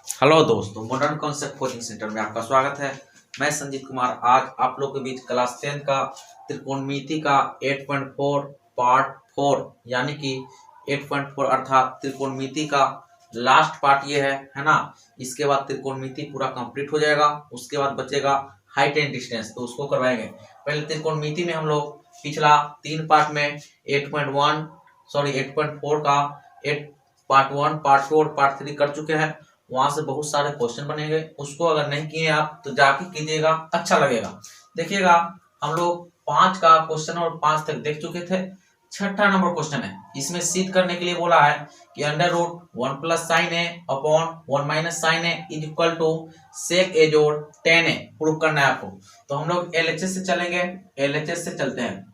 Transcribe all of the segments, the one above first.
Hello दोस्तों, modern concept coaching centre में आपका स्वागत है। मैं संजीत कुमार आज आप लोग के बीच क्लास 10 का त्रिकोणमिति का 8.4 पार्ट 4 यानी कि 8.4 अर्थात त्रिकोणमिति का लास्ट पार्ट ये है ना। इसके बाद त्रिकोणमिति पूरा कंप्लीट हो जाएगा। उसके बाद बचेगा हाइट एंड डिस्टेंस, तो उसको करवाएंगे। पहले त्रिकोणमिति में हम लोग पिछला 3 पार्ट में 8.4 का 8 पार्ट 1 पार्ट 2 और पार्ट 3 कर चुके हैं। वहां से बहुत सारे क्वेश्चन बनेंगे, उसको अगर नहीं किए आप तो जाके कीजिएगा, अच्छा लगेगा। देखिएगा, हम लोग 5 का क्वेश्चन और 5 तक देख चुके थे। छठा नंबर क्वेश्चन है, इसमें सिद्ध करने के लिए बोला है कि under root 1 plus sine A upon 1 minus sine A is equal to sec A जोड़ टेन ए प्रूव करना है आपको। तो हम लोग एलएचएस से चलेंगे, एलएचएस से चलते हैं।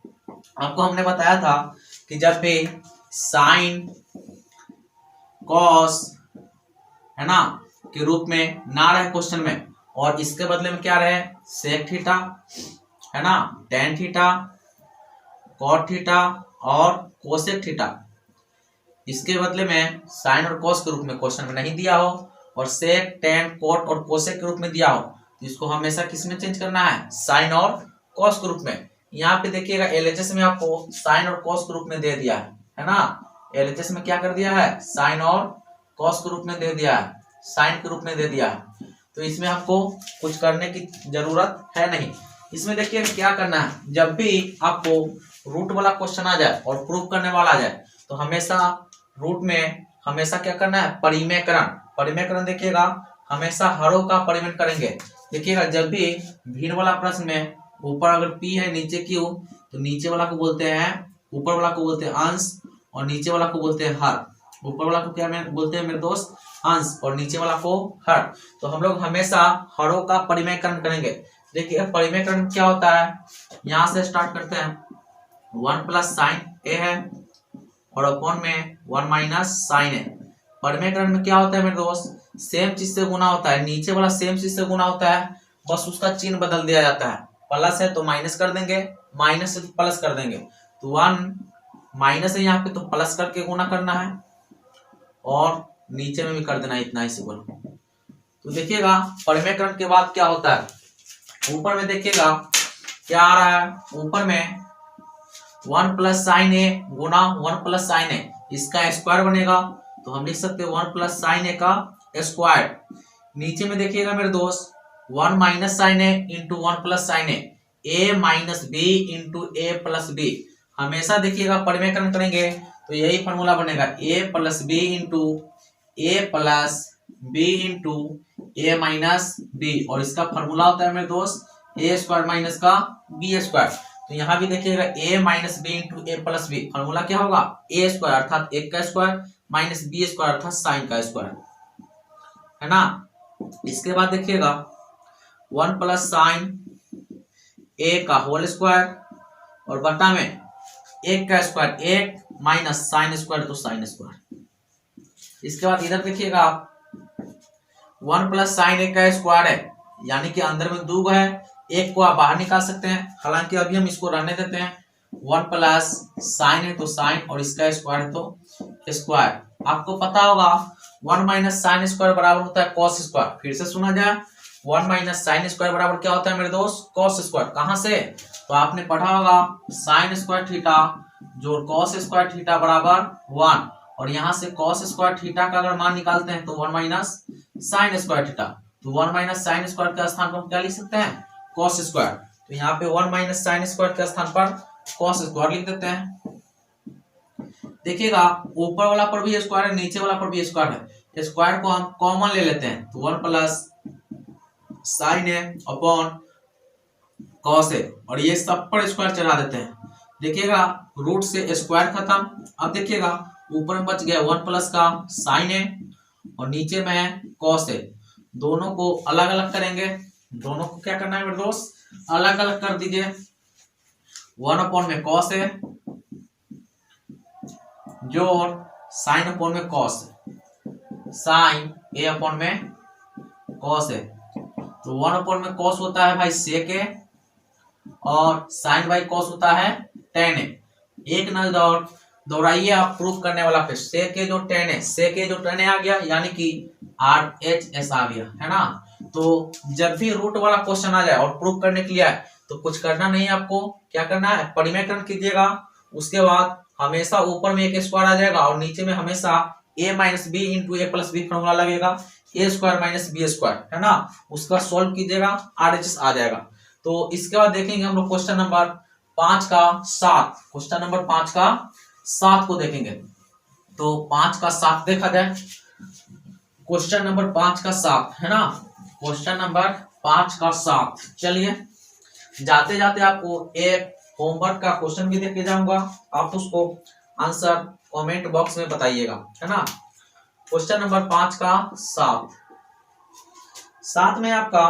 आपको हमने बताया था कि जब भी साइन कॉस है ना के रूप में ना रहे क्वेश्चन में, और इसके बदले में क्या रहे सेक थीटा है ना, टेन थीटा, कॉट थीटा और कोसेक थीटा, इसके बदले में साइन और कॉस के रूप में क्वेश्चन में नहीं दिया हो और सेक टेन कॉट और कोसेक के रूप में दिया हो, तो इसको हमेशा किस में चेंज करना है, साइन और कॉस के रूप में। यहाँ पे देखिएगा एलएचएस में आपको साइन और कॉस के रूप में दे दिया है ना। एलएचएस में क्या कर दिया है, साइन और कॉस के रूप में दे दिया है, साइन के रूप में दे दिया है। तो इसमें आपको कुछ करने की जरूरत है नहीं। इसमें देखिए क्या करना है, जब भी आपको रूट वाला क्वेश्चन आ जाए और प्रूफ करने वाला आ जाए तो हमेशा रूट में हमेशा क्या करना है, परिमेयकरण। परिमेयकरण देखिएगा हमेशा हरों का परिमेय करेंगे। देखिएगा जब भी भिन्न वाला प्रश्न में ऊपर अगर p है नीचे q, तो नीचे वाला को बोलते हैं, ऊपर वाला को बोलते हैं अंश और नीचे वाला को बोलते हैं हर। ऊपर वाला को क्या बोलते हैं मेरे दोस्त, अंश, और नीचे वाला को हर। तो हम लोग हमेशा हरों का परिमेयकरण करेंगे। देखिए परिमेयकरण क्या होता है, यहाँ से स्टार्ट करते हैं। 1 प्लस साइन ए है और अपॉन में 1 माइनस साइन ए। परिमेयकरण में क्या होता है मेरे दोस्त, सेम चीज से गुना होता है, नीचे वाला सेम चीज से गुना होता है, बस उसका चिन्ह बदल दिया जाता है। प्लस है तो माइनस कर देंगे, माइनस है तो प्लस कर देंगे। तो 1 माइनस है यहाँ पे तो प्लस करके गुना करना है और नीचे में भी कर देना, इतना ही सिंपल। तो देखिएगा परिमेयकरण के बाद क्या होता है, ऊपर में देखिएगा क्या आ रहा है, ऊपर में 1 प्लस साइन ए गुना 1 प्लस साइन ए, इसका स्क्वायर बनेगा। तो हम लिख सकते हैं 1 प्लस साइन ए का स्क्वायर। नीचे में देखिएगा मेरे दोस्त 1 minus sine A into 1 plus sine A minus B into A plus B. हमेशा देखिएगा परिमेयकरण करेंगे तो यही फॉर्मूला बनेगा, a plus B into A plus B into A minus B, और इसका फॉर्मूला होता है मेरे दोस्त ए स्क्वायर माइनस का बी स्क्वायर। तो यहाँ भी देखिएगा a minus B into A plus B, formula क्या होगा, ए स्क्वायर अर्थात एक का स्क्वायर माइनस बी स्क्वायर अर्थात साइन का स्क्वायर है ना। इसके बाद देखिएगा 1 प्लस साइन ए का होल स्क्वायर और बटा में एक का स्क्वायर, एक माइनस साइन स्क्वायर तो साइन स्क्वायर। इसके बाद इधर देखिएगा 1 प्लस साइन ए का स्क्वायर है, यानी कि अंदर में 2 है, एक को आप बाहर निकाल सकते हैं, हालांकि अभी हम इसको रहने देते हैं। 1 प्लस साइन है तो साइन और इसका स्क्वायर है तो स्क्वायर। आपको पता होगा 1 माइनस साइन स्क्वायर बराबर होता है कॉस स्क्वायर। फिर से सुना जाए, 1 माइनस साइन स्क्वायर बराबर क्या होता है मेरे दोस्त, कॉस स्क्वायर। कहां से, तो आपने पढ़ा होगा साइन स्क्वायर थीटा जोड़ कॉस स्क्वायर थीटा बराबर 1, और यहाँ से कॉस स्क्वायर थीटा का अगर मान निकालते हैं तो 1 माइनस साइन स्क्वायर थीटा। तो 1 माइनस साइन स्क्वायर के स्थान पर हम क्या लिख सकते हैं, कॉस स्क्वायर। तो यहाँ पे 1 माइनस साइन स्क्वायर के स्थान पर कॉस स्क्वायर लिख देते हैं। देखिएगा ऊपर वाला पर भी स्क्वायर है, नीचे वाला पर भी स्क्वायर है, स्क्वायर को हम कॉमन ले लेते हैं। तो 1 प्लस साइन है अपॉन कॉस है, और ये सब पर स्क्वायर चढ़ा देते हैं। देखिएगा रूट से स्क्वायर खत्म। अब देखिएगा ऊपर में बच गया 1 प्लस का साइन है और नीचे में है कॉस है। दोनों को अलग अलग करेंगे, दोनों को क्या करना है मेरे दोस्त, अलग अलग कर दीजिए। 1 अपॉन में कॉस है जोड़ साइन अपॉन में कॉस है, साइन ए अपॉन में कॉस है। तो 1 अपॉन में कॉस होता है भाई सेक ए और साइन बाई कॉस होता है टेन ए। एक नजर और दोहराइए आप प्रूफ करने वाला फिर सेक ए जो 10 है, सेक ए जो 10 आ गया यानी कि RHS आ गया, है ना। तो जब भी रूट वाला क्वेश्चन आ जाए और प्रूफ करने के लिए आए तो कुछ करना नहीं है आपको, क्या करना है, परिमेयकरण कीजिएगा। उसके बाद हमेशा ऊपर में एक स्क्वायर आ जाएगा और नीचे में हमेशा a minus B into A plus B formula लगेगा, A square minus B square, है ना। उसका सॉल्व कीजिएगा, RHS आ जाएगा। तो इसके बाद देखेंगे हम लोग क्वेश्चन नंबर 5 का 7, क्वेश्चन नंबर 5 का 7 को देखेंगे। तो 5 का 7 देखा जाए, क्वेश्चन नंबर 5 का 7, है ना, क्वेश्चन नंबर 5 का 7। चलिए जाते जाते आपको एक होमवर्क का क्वेश्चन भी देके जाऊंगा, आप उसको आंसर कमेंट बॉक्स में बताइएगा, है ना। क्वेश्चन नंबर 5 का 7 में आपका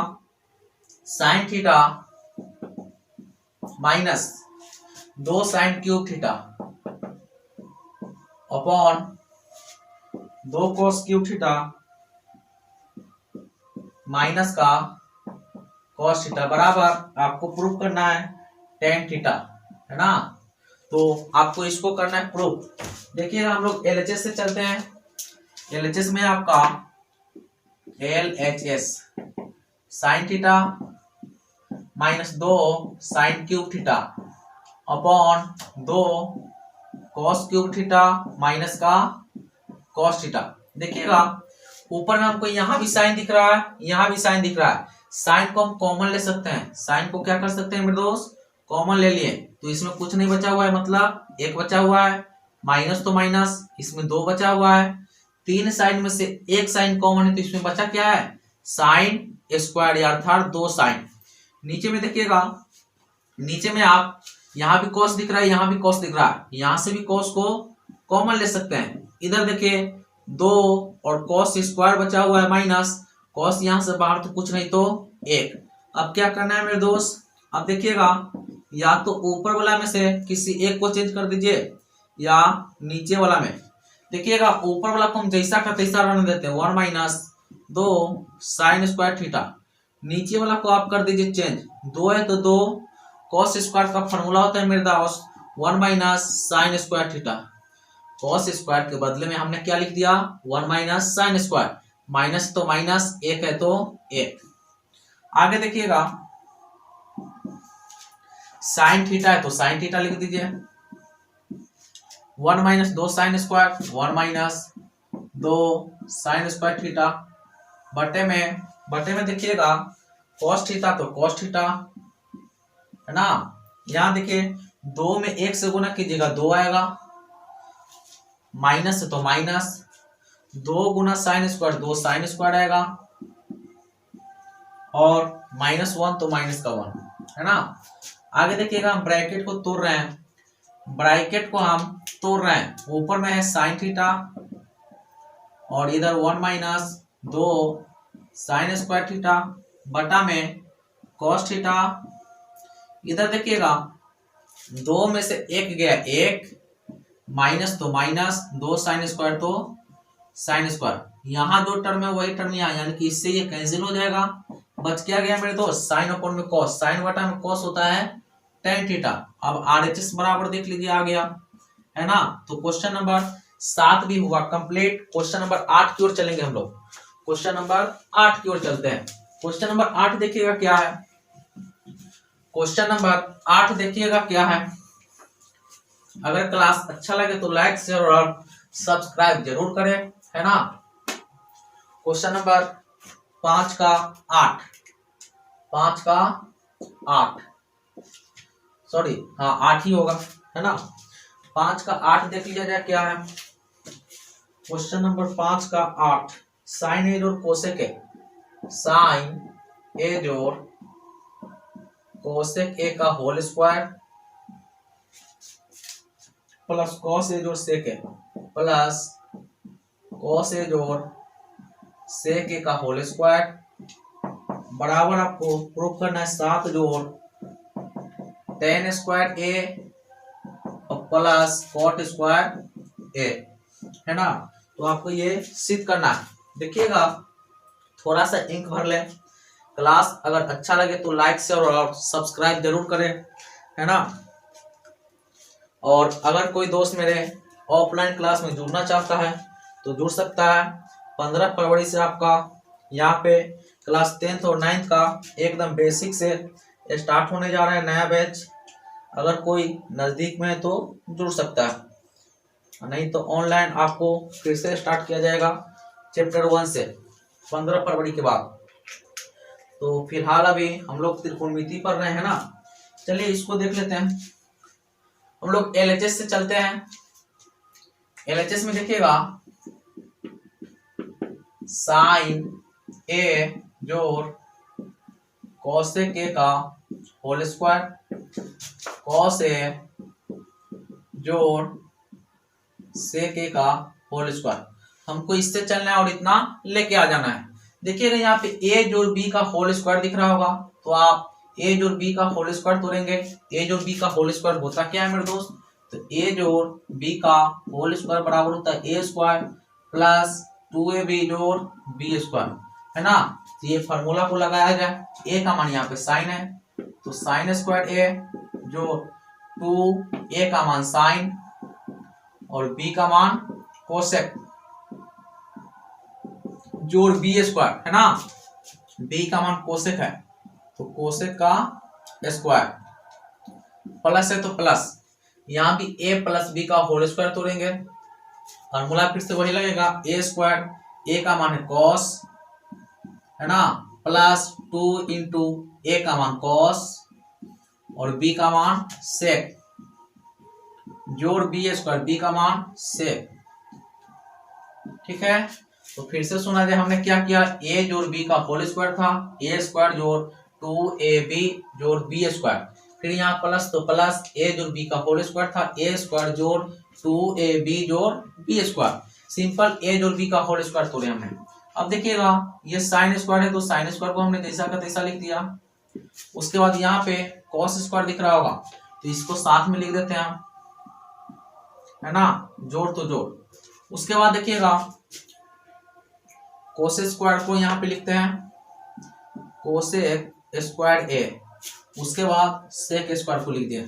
sine theta minus 2 sine cube theta upon 2 cos cube theta minus का cos थीटा बराबर आपको प्रूफ करना है tan थीटा, है ना। तो आपको इसको करना है प्रूफ। देखिए हम लोग LHS से चलते हैं। LHS में आपका LHS sine theta minus 2 sine cube theta upon 2 cos cube theta minus का cos थीटा। देखिएगा ऊपर में हमको यहाँ भी साइन दिख रहा है, यहाँ भी साइन दिख रहा है। साइन को हम कॉमन ले सकते हैं, साइन को क्या कर सकते हैं मेरे दोस्त, कॉमन ले लिए तो इसमें कुछ नहीं बचा हुआ है, मतलब 1 बचा हुआ है, माइनस तो माइनस, इसमें 2 बचा हुआ है। 3 साइन में से 1 साइन कॉमन है तो इसमें बचा क्या है, साइन स्क्वायर अर्थात 2 साइन। नीचे में देखिएगा, नीचे में आप यहाँ भी कॉस दिख रहा है, यहाँ भी कॉस दिख रहा है, यहाँ से भी कॉस को कॉमन ले सकते हैं। इधर देखिए 2 और कॉस स्क्वायर बचा हुआ है माइनस, कॉस यहाँ से बाहर तो कुछ नहीं तो 1। अब क्या करना है मेरे दोस्त, अब देखिएगा या तो ऊपर वाला में से किसी एक को चेंज कर दीजिए या नीचे वाला में। देखिएगा ऊपर वाला को हम जैसा का तैसा रहने देते हैं, 1 माइनस 2 साइन स्क्वायर थीटा। नीचे वाला को आप कर दीजिए चेंज, 2 है तो 2 कॉस स्क्वायर का फॉर्मूला होता है मेरे दोस्त 1 minus sine square theta. Cos square के बदले में हमने क्या लिख दिया, 1 माइनस साइन स्क्वायर, माइनस तो माइनस, 1 है तो 1। आगे देखिएगा साइन थीटा है तो साइन थीटा लिख दीजिए, 1 minus 2 sine square, 1 minus 2 sine square theta बटे में देखिएगा कॉस थीटा तो कॉस थीटा, है ना। यहां देखिए 2 में 1 से गुना कीजिएगा 2 आएगा, माइनस है तो माइनस, 2 गुना साइन स्क्वायर 2 साइन स्क्वायर आएगा, और -1 तो माइनस का 1, है ना। आगे देखिएगा हम ब्रैकेट को तोड़ रहे हैं, ब्रैकेट को हम तोड़ रहे हैं, ऊपर में है साइन थीटा और इधर 1 माइनस 2 साइन स्क्वायर थीटा बटा में कॉस थीटा। इधर देखिएगा 2 में से 1 गया 1, माइनस तो माइनस, 2 साइन स्क्वायर तो साइन स्क्वायर, यहाँ 2 टर्म है वही टर्म यहाँ, यानी कि इससे ये कैंसिल हो जाएगा। बच क्या गया मेरे दोस्त, साइन अपॉन में कॉस, साइन बटा में कॉस होता है tan थीटा। अब RHS बराबर देख लीजिए आ गया, है ना। तो क्वेश्चन नंबर 7 भी हुआ कंप्लीट। क्वेश्चन नंबर 8 की ओर चलेंगे हम लोग, क्वेश्चन नंबर 8 की ओर चलते हैं। क्वेश्चन नंबर 8 देखिएगा क्या है, क्वेश्चन नंबर 8 देखिएगा क्या है। अगर क्लास अच्छा लगे तो लाइक शेयर और सब्सक्राइब जरूर करें, है ना। क्वेश्चन नंबर 5 का 8, 5 का 8 सॉरी हाँ 8 ही होगा, है ना। 5 का 8 देख लिया जाए क्या है। क्वेश्चन नंबर 5 का 8, साइन ए जोड़ कोसेक ए, साइन ए जोड़ कोसेक ए का whole square plus cos A जोड़ सेक ए प्लस कॉस ए जोड़ सेक ए का होल स्क्वायर बराबर आपको प्रूफ करना है 7 जोड़ tan स्क्वायर ए प्लस कॉट स्क्वायर ए, है ना। तो आपको ये सिद्ध करना है। देखिएगा थोड़ा सा इंक भर ले। क्लास अगर अच्छा लगे तो लाइक शेयर और सब्सक्राइब जरूर करें, है ना। और अगर कोई दोस्त मेरे ऑफलाइन क्लास में जुड़ना चाहता है तो जुड़ सकता है। 15 फरवरी से आपका यहाँ पे क्लास 10th और 9th का एकदम बेसिक से स्टार्ट होने जा रहा है नया बैच। अगर कोई नज़दीक में है तो जुड़ सकता है, नहीं तो ऑनलाइन आपको फिर से स्टार्ट किया जाएगा चैप्टर 1 से 15 फरवरी के बाद। तो फिलहाल अभी हम लोग त्रिकोणमिति पढ़ रहे हैं ना, चलिए इसको देख लेते हैं। हम लोग एलएचएस से चलते हैं। एलएचएस में देखिएगा साइन ए जोड़ कॉसेक ए का होल स्क्वायर, कॉस ए जोड़ सेक ए का होल स्क्वायर। हमको इससे चलना है और इतना लेके आ जाना है। देखिएगा यहाँ पे ए जोड़ बी का होल स्क्वायर दिख रहा होगा, तो आप ए जोड़ बी का होल स्क्वायर तोड़ेंगे। ए जोड़ बी का होल स्क्वायर होता क्या है मेरे दोस्त, तो ए जोड़ बी का होल स्क्वायर बराबर होता है ए स्क्वायर प्लस 2ab जोड़ बी स्क्वायर, है ना। तो ये फार्मूला को लगाया जाए, ए का मान यहाँ पे साइन है तो साइन स्क्वायर ए जो 2a का मान साइन और b का मान कोसेक जोड़ बी स्क्वायर, है ना। b का मान कोसेक है तो कोसेक का स्क्वायर, प्लस है तो प्लस, यहाँ भी a प्लस बी का होल स्क्वायर तोड़ेंगे। फॉर्मूला फिर से वही लगेगा, ए स्क्वायर, ए का मान है कॉस, है ना, प्लस 2 इंटू ए का मान कॉस और बी का मान सेक जोड़ बी स्क्वायर, बी का मान सेक। ठीक है, तो फिर से सुना जाए हमने क्या किया, ए जोड़ बी का होल स्क्वायर था, ए स्क्वायर जोड़ 2ab जोड़ बी स्क्वायर, फिर यहाँ प्लस तो प्लस ए जोड़ बी का होल स्क्वायर था, ए स्क्वायर जोड़ 2ab जोड़ बी स्क्वायर। सिंपल ए जोड़ बी का होल स्क्वायर तोड़े हमने। अब देखिएगा ये साइन स्क्वायर है तो साइन स्क्वायर को हमने जैसा का तैसा लिख दिया। उसके बाद यहाँ पे कॉस स्क्वायर दिख रहा होगा तो इसको साथ में लिख देते हैं हम, है ना, जोड़ तो जोड़। उसके बाद देखिएगा कोसेक स्क्वायर को यहाँ पे लिखते हैं कोसेक स्क्वायर ए, उसके बाद सेक स्क्वायर को लिख दिया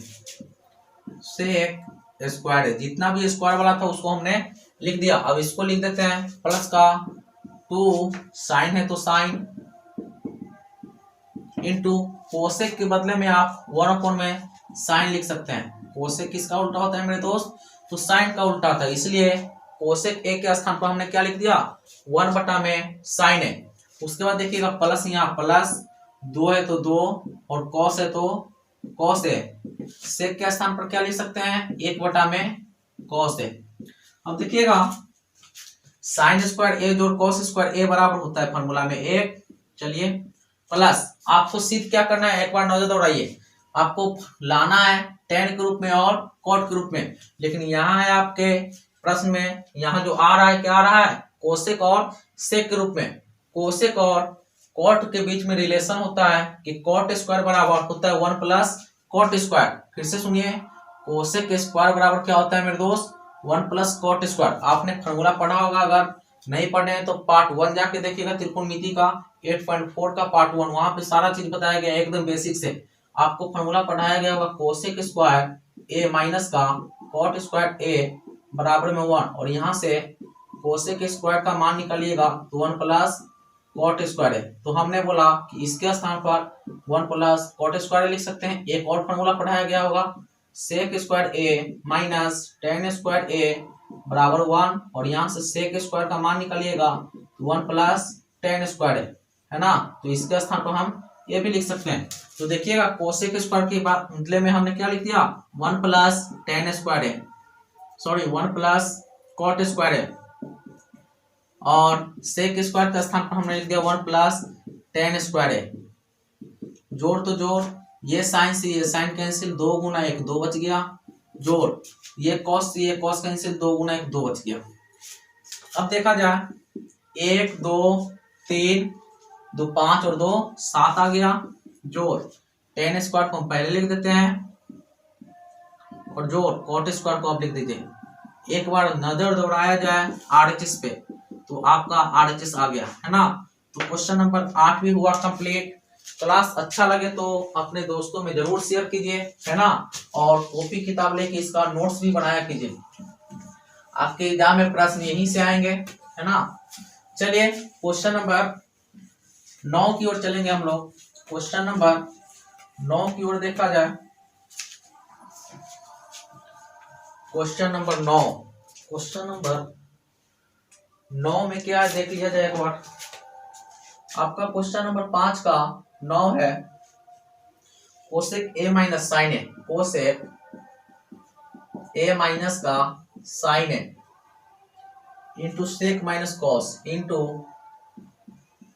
सेक स्क्वायर ए, जितना भी स्क्वायर वाला था उसको हमने लिख दिया। अब इसको लिख देते हैं प्लस का 2 साइन है तो साइन इंटू कोसेक के बदले में आप 1 में साइन लिख सकते हैं। कोसेक किसका उल्टा होता है मेरे दोस्त, तो साइन का उल्टा था, इसलिए कोसेक ए के स्थान पर हमने क्या लिख दिया 1 में साइन है। उसके बाद देखिएगा प्लस, यहाँ प्लस 2 है तो 2 और कॉस है तो कॉस है। सेक के स्थान पर क्या लिख सकते हैं 1 में कॉस है। अब देखिएगा साइन स्क्वायर ए जोड़ कॉस स्क्वायर ए बराबर होता है फॉर्मूला में 1। चलिए प्लस आपको सिर्फ क्या करना है, एक बार नजर दौड़ाइए, आपको लाना है tan के रूप में और cot के रूप में, लेकिन यहाँ है आपके प्रश्न में यहाँ जो आ रहा है क्या आ रहा है कोसेक और सेक के रूप में। कोसेक और कॉट के बीच में रिलेशन होता है कि कॉट स्क्वायर बराबर होता है 1 प्लस कॉट स्क्वायर। फिर से सुनिए, कोसेक स्क्वायर बराबर क्या होता है मेरे दोस्त 1 प्लस कॉट स्क्वायर। आपने फॉर्मूला पढ़ा होगा, अगर नहीं पढ़े हैं तो पार्ट 1 जाके देखिएगा त्रिकोणमिति का 8.4 का पार्ट 1, वहां पे सारा चीज बताया गया एकदम बेसिक से। आपको फॉर्मूला पढ़ाया गया होगा कोसेक स्क्वायर ए माइनस का कॉट स्क्वायर ए बराबर में 1, और यहाँ से कोसेक स्क्वायर का मान निकालिएगा तो 1 प्लस कॉट स्क्वायर है। तो हमने बोला कि इसके स्थान पर 1 प्लस कॉट स्क्वायर लिख सकते हैं। एक और फॉर्मूला पढ़ाया गया होगा सेक स्क्वायर ए माइनस tan स्क्वायर ए बराबर 1, और यहाँ से सेक स्क्वायर का मान निकालिएगा तो 1 प्लस tan स्क्वायर है ना। तो इसके स्थान पर हम ये भी लिख सकते हैं। तो देखिएगा कोसेक स्क्वायर के बदले में हमने क्या लिख दिया 1 प्लस tan स्क्वायर है, सॉरी 1 प्लस कॉट स्क्वायर है, और सेक स्क्वायर के स्थान पर हमने लिख दिया 1 प्लस tan स्क्वायर है। जोड़ तो जोड़, ये साइन से ये साइन कैंसिल, 2 गुना 1 2 बच गया, जोड़ ये कॉस से ये कॉस कैंसिल, 2 गुना 1 2 बच गया। अब देखा जाए 1 2 3 2 5 और 2 7 आ गया, जोड़ tan स्क्वायर को हम पहले लिख देते हैं और जोड़ कॉट स्क्वायर को आप लिख दीजिए। एक बार नजर दौड़ाया जाए RHS पे तो आपका RHS आ गया, है ना। तो क्वेश्चन नंबर 8 भी हुआ कंप्लीट। क्लास अच्छा लगे तो अपने दोस्तों में जरूर शेयर कीजिए, है ना, और कॉपी किताब लेके इसका नोट्स भी बनाया कीजिए। आपके एग्जाम में प्रश्न यहीं से आएंगे, है ना। चलिए क्वेश्चन नंबर 9 की ओर चलेंगे हम लोग। क्वेश्चन नंबर 9 की ओर देखा जाए। क्वेश्चन नंबर 9, क्वेश्चन नंबर 9 में क्या है देख लिया जाए एक बार। आपका क्वेश्चन नंबर 5 का 9 है cosec A minus sine A, cosec A minus का sine A into sec minus cos into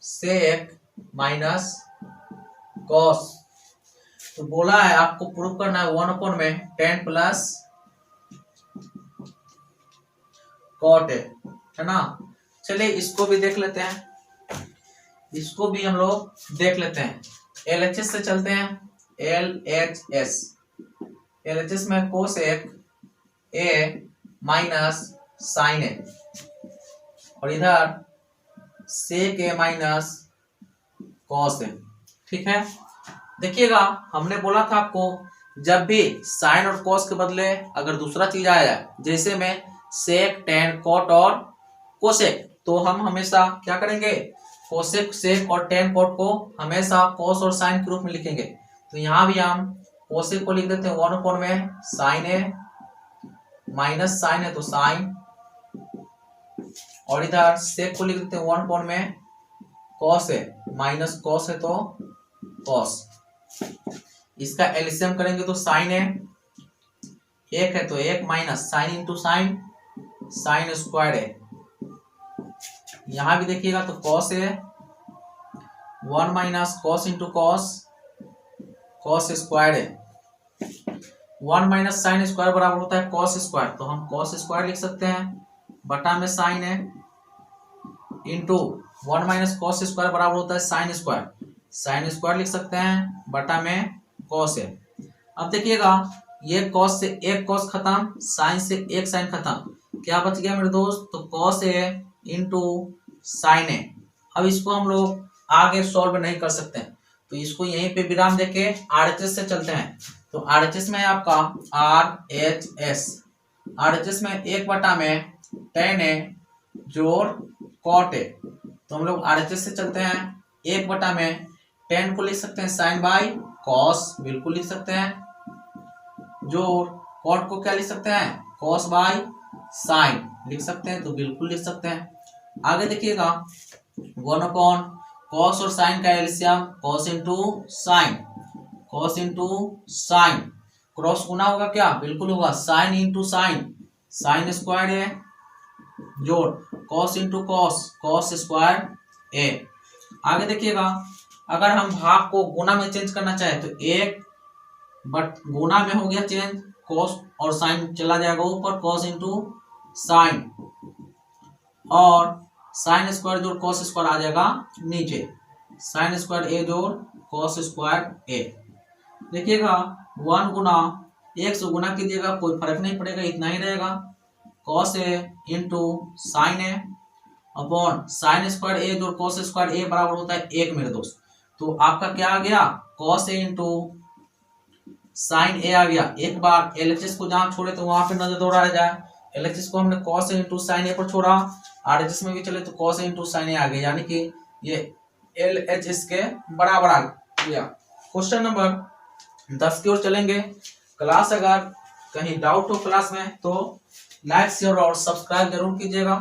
sec minus cos. तो बोला है आपको प्रूव करना है 1 में टेन प्लस कॉट है ना। चलिए इसको भी देख लेते हैं, इसको भी हम लोग देख लेते हैं। एलएचएस से चलते हैं। एलएचएस, एलएचएस में कोसेक ए माइनस साइन ए और इधर सेक ए माइनस कॉस ए। ठीक है, देखिएगा हमने बोला था आपको जब भी साइन और कॉस के बदले अगर दूसरा चीज आया जाए, जैसे में सेक, टेन, कॉट और कोसेक, तो हम हमेशा क्या करेंगे, कोसेक, सेक और टेन, कॉट को हमेशा कॉस और साइन के रूप में लिखेंगे। तो यहाँ भी हम कोसेक को लिख देते हैं 1 में साइन ए माइनस साइन है तो साइन, और इधर सेक को लिख देते हैं 1 में कॉस है माइनस कॉस है तो कॉस। इसका एलसीएम करेंगे तो साइन है 1 है तो 1 minus sign into sine, sine square है। यहां भी देखिएगा तो कॉस है 1 minus cos into cos, cos square है। 1 माइनस साइन स्क्वायर बराबर होता है कॉस स्क्वायर, तो हम कॉस स्क्वायर लिख सकते हैं बटा में साइन है इंटू 1 माइनस कॉस स्क्वायर बराबर होता है साइन स्क्वायर, साइन स्क्वायर लिख सकते हैं बटा में कॉस है। अब देखिएगा ये कॉस से एक कॉस खत्म, साइन से एक साइन खत्म, क्या बच गया मेरे दोस्त, तो कॉस है इंटू साइन है। अब इसको हम लोग आगे सॉल्व नहीं कर सकते हैं, तो इसको यहीं पे विराम देके आरएचएस से चलते हैं। तो आरएचएस में आपका आरएचएस, आरएचएस में 1 में टेन है जोड़ कॉट है, तो हम लोग आरएचएस से चलते हैं। 1 में टेन को लिख सकते हैं साइन बाई कॉस, बिल्कुल लिख सकते हैं, जोड़ कॉट को क्या लिख सकते हैं, कॉस बाई साइन लिख सकते हैं, तो बिल्कुल लिख सकते हैं। आगे देखिएगा 1 कॉस और साइन का LCM cos into sine, cos into sine, cross गुना होगा क्या, बिल्कुल होगा, sine into sine, sine square है जोड़ cos into cos, cos square A. आगे देखिएगा अगर हम भाग को गुना में चेंज करना चाहे तो 1 बट गुना में हो गया चेंज, कॉस और साइन चला जाएगा ऊपर, कॉस इंटू साइन, और साइन स्क्वायर जोड़ कॉस स्क्वायर आ जाएगा नीचे, साइन स्क्वायर ए जोड़ कॉस स्क्वायर ए। देखिएगा 1 गुना 1 से गुना कीजिएगा कोई फर्क नहीं पड़ेगा, इतना ही रहेगा, cos A into sine A upon sine square ए जोड़ कॉस स्क्वायर ए बराबर होता है 1 मेरे दोस्त। तो आपका क्या आ गया, कॉस ए इंटू साइन ए आ गया। एक बार एलएचएस को जहां छोड़े तो वहां पे नजर दौड़ाया जाए, एलएचएस को हमने कॉस ए इंटू साइन ए पर छोड़ा, आरएचएस में भी चले तो कॉस ए इंटू साइन ए आ गया, यानी कि ये एलएचएस के बराबर आ गया। क्वेश्चन नंबर 10 की ओर चलेंगे। क्लास अगर कहीं डाउट हो क्लास में तो लाइक शेयर और सब्सक्राइब जरूर कीजिएगा।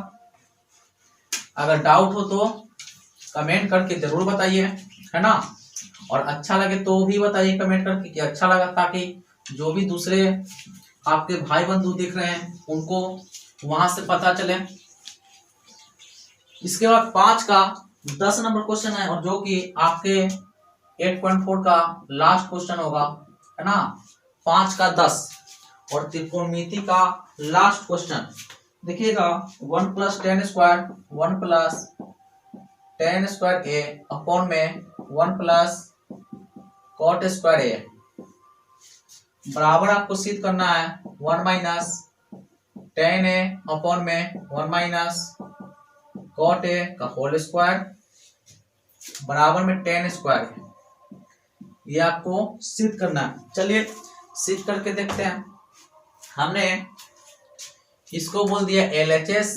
अगर डाउट हो तो कमेंट करके जरूर बताइए, है ना, और अच्छा लगे तो भी बताइए कमेंट करके कि अच्छा लगा, ताकि जो भी दूसरे आपके भाई बंधु दिख रहे हैं उनको वहां से पता चले। इसके बाद 5 का 10 नंबर क्वेश्चन है, और जो कि आपके 8.4 का लास्ट क्वेश्चन होगा, है ना। 5 का 10 और त्रिकोणमिति का लास्ट क्वेश्चन देखिएगा 1 plus tan square 1 plus tan square A upon में 1 प्लस कॉट स्क्वायर ए बराबर आपको सिद्ध करना है 1 माइनस टेन ए अपॉन में 1 माइनस कॉट ए का होल स्क्वायर बराबर में टेन स्क्वायर है। ये आपको सिद्ध करना है। चलिए सिद्ध करके देखते हैं। हमने इसको बोल दिया LHS,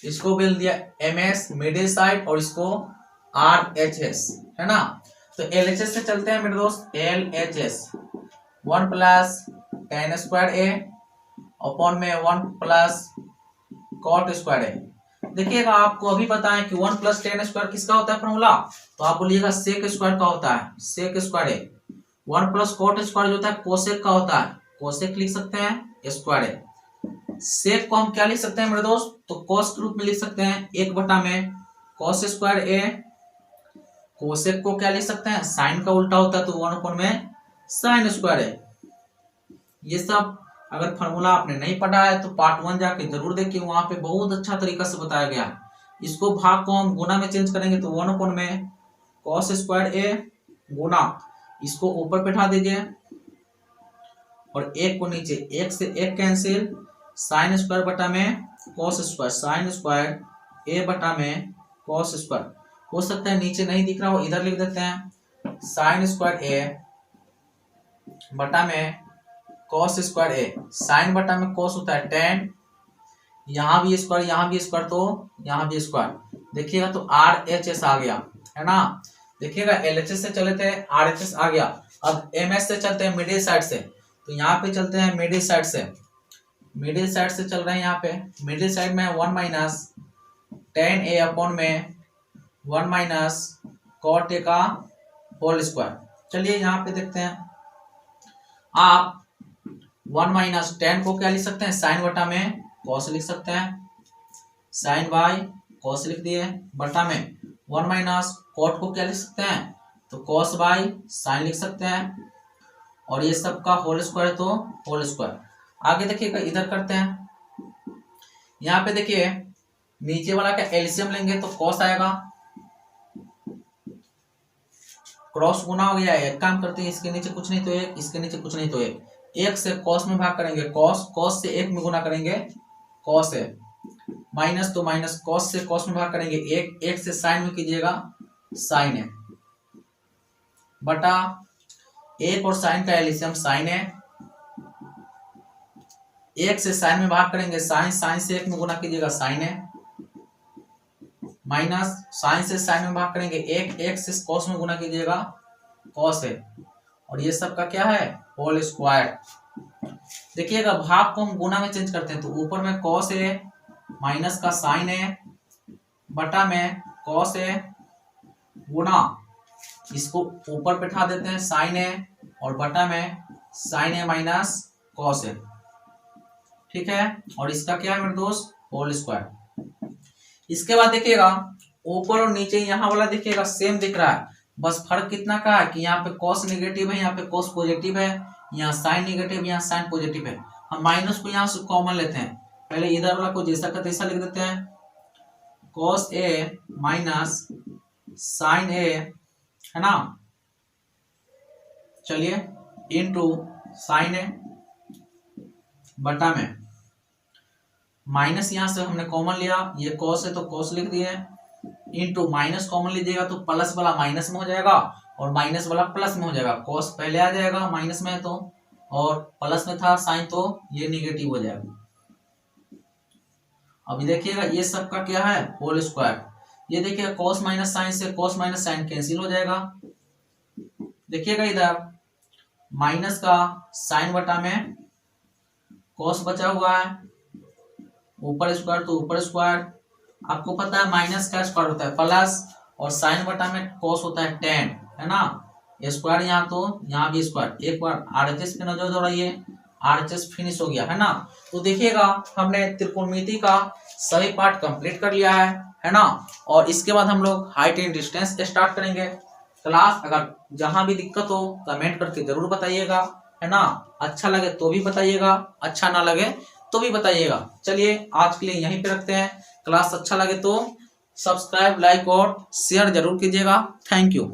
इसको बोल दिया MS मिडिल साइड, और इसको RHS, है ना। तो LHS से चलते हैं मेरे दोस्त, LHS 1 plus tan square A upon में 1 प्लस cot स्क्वायर A। देखिएगा आपको अभी पता है कि 1 प्लस tan स्क्वायर किसका होता है फॉर्मूला, तो आप बोलिएगा sec स्क्वायर का होता है, sec square A। 1 plus cot square जो होता है कोसेक का होता है, कोसेक लिख सकते हैं स्क्वायर A। सेक को हम क्या लिख सकते हैं मेरे दोस्त, तो cos के रूप में लिख सकते हैं 1 में cos स्क्वायर A। कोसेक को क्या लिख सकते हैं, साइन का उल्टा होता है तो 1 में साइन स्क्वायर A। ये सब अगर फॉर्मूला आपने नहीं पढ़ा है तो पार्ट 1 जाके जरूर देखिए, वहां पे बहुत अच्छा तरीका से बताया गया है। इसको भाग को हम गुना में चेंज करेंगे तो 1 में cos स्क्वायर A गुना, इसको ऊपर बैठा दीजिए और 1 को नीचे, 1 से 1 कैंसिल, साइन स्क्वायर बटा में cos square, sine square A बटा में cos स्क्वायर। हो सकता है नीचे नहीं दिख रहा हो, इधर लिख देते हैं, साइन स्क्वायर A बटा में cos स्क्वायर A। साइन बटा में cos होता है tan, यहाँ भी स्क्वायर, यहाँ भी स्क्वायर, तो यहाँ भी स्क्वायर। देखिएगा तो RHS आ गया, है ना। देखिएगा LHS से चले थे, RHS आ गया। अब MS से चलते हैं मिडिल साइड से, तो यहाँ पे चलते हैं मिडिल साइड से, मिडिल साइड से चल रहे हैं। यहाँ पे मिडिल साइड में 1 माइनस tan A अपॉन में 1 माइनस cot A का होल स्क्वायर। चलिए यहाँ पे देखते हैं, आप 1 माइनस tan को क्या लिख सकते हैं, साइन बटा में cos लिख सकते हैं, साइन बाय cos लिख दिए, बटा में 1 माइनस cot को क्या लिख सकते हैं, तो cos बाय साइन लिख सकते हैं, और ये सब का होल स्क्वायर है तो होल स्क्वायर। आगे देखिएगा, इधर करते हैं, यहाँ पे देखिए नीचे वाला का एलसीएम लेंगे तो cos आएगा, क्रॉस गुना हो गया। एक काम करते हैं, इसके नीचे कुछ नहीं तो एक, इसके नीचे कुछ नहीं तो एक, 1 से cos में भाग करेंगे cos, cos से 1 में गुना करेंगे cos है, माइनस तो माइनस, cos से cos में भाग करेंगे 1, 1 से साइन में कीजिएगा साइन है, बटा 1 और साइन का एलसीएम साइन है, 1 से साइन में भाग करेंगे साइन, साइन से 1 में गुना कीजिएगा साइन है, माइनस साइन से साइन में भाग करेंगे 1, 1 से cos में गुना कीजिएगा cos है, और ये सब का क्या है, होल स्क्वायर। देखिएगा भाग को हम गुना में चेंज करते हैं, तो ऊपर में cos है माइनस का साइन है, बटा में cos है गुना, इसको ऊपर बैठा देते हैं साइन है, और बटा में साइन है माइनस cos है, ठीक है। और इसका क्या है मेरे दोस्त, होल स्क्वायर। इसके बाद देखिएगा ऊपर और नीचे यहाँ वाला देखिएगा सेम दिख रहा है, बस फर्क कितना का है कि यहाँ पे cos नेगेटिव है, यहाँ पे cos पॉजिटिव है, यहाँ साइन नेगेटिव, यहाँ साइन पॉजिटिव है। हम माइनस को यहाँ से कॉमन लेते हैं, पहले इधर वाला को जैसा का तैसा लिख देते हैं, cos A minus sine A, है ना, चलिए इनटू साइन A बटा में माइनस, यहां से हमने कॉमन लिया, ये cos है तो cos लिख दिए, इनटू माइनस कॉमन लीजिएगा तो प्लस वाला माइनस में हो जाएगा और माइनस वाला प्लस में हो जाएगा, cos पहले आ जाएगा माइनस में तो, और प्लस में था साइन तो ये निगेटिव हो जाएगा। अभी देखिएगा ये सब का क्या है, होल स्क्वायर। ये देखिएगा cos माइनस साइन से cos माइनस साइन कैंसिल हो जाएगा। देखिएगा इधर माइनस का साइन बटा में cos बचा हुआ है, ऊपर स्क्वायर तो ऊपर स्क्वायर। आपको पता है माइनस का स्क्वायर होता है प्लस, और साइन बटा में cos होता है tan, है ना, स्क्वायर यहाँ तो यहाँ भी स्क्वायर। एक बार RHS पे नजर दौड़ाइए, RHS फिनिश हो गया, है ना। तो देखिएगा हमने त्रिकोणमिति का सभी पार्ट कंप्लीट कर लिया है ना। और इसके बाद हम लोग हाइट एंड डिस्टेंस स्टार्ट करेंगे। क्लास अगर जहां भी दिक्कत हो कमेंट करके जरूर बताइएगा, है ना। अच्छा लगे तो भी बताइएगा, अच्छा ना लगे तो भी बताइएगा। चलिए आज के लिए यहीं पे रखते हैं। क्लास अच्छा लगे तो सब्सक्राइब, लाइक और शेयर जरूर कीजिएगा। Thank you.